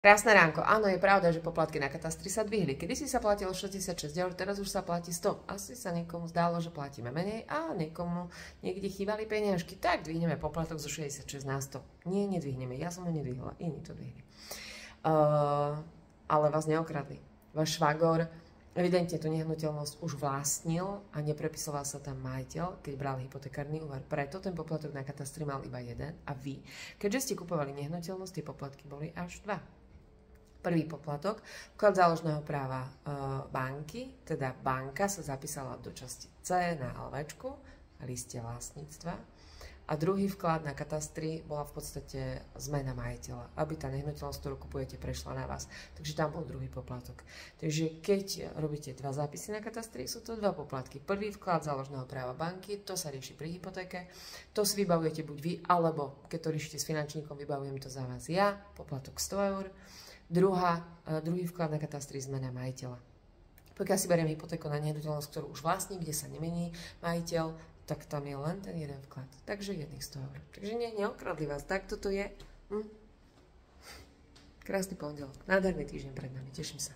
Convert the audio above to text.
Krásne ránko. Áno, je pravda, že poplatky na katastri sa dvihli. Kedysi sa platilo 66 eur, teraz už sa platí 100. Asi sa niekomu zdálo, že platíme menej a niekomu niekde chýbali peniažky. Tak dvihneme poplatok zo 66 na 100. Nie, nedvihneme. Ja som ho nedvihla. Iní to dvihli. Ale vás neokradli. Váš švagor evidentne tú nehnuteľnosť už vlastnil a neprepisoval sa tam majiteľ, keď bral hypotekárny úver. Preto ten poplatok na katastri mal iba jeden a vy, keďže ste kupovali nehnuteľnosť, tie poplatky boli až dva. Prvý poplatok, vklad záložného práva banky, teda banka sa zapísala do časti C na LVčku, liste vlastníctva. A druhý vklad na katastri bola v podstate zmena majiteľa, aby tá nehnuteľnosť, ktorú kupujete, prešla na vás. Takže tam bol druhý poplatok. Takže keď robíte dva zápisy na katastri, sú to dva poplatky. Prvý vklad záložného práva banky, to sa rieši pri hypotéke, to si vybavujete buď vy, alebo keď to riešite s finančníkom, vybavujem to za vás ja, poplatok 100 eur. Druhý vklad na katastri, zmena majiteľa. Pokiaľ si beriem hypotéku na nehnuteľnosť, ktorú už vlastní, kde sa nemení majiteľ, tak tam je len ten jeden vklad. Takže jedných 100 eur. Takže neokradli vás. Tak toto je. Krásny pondelok. Nádherný týždeň pred nami. Teším sa.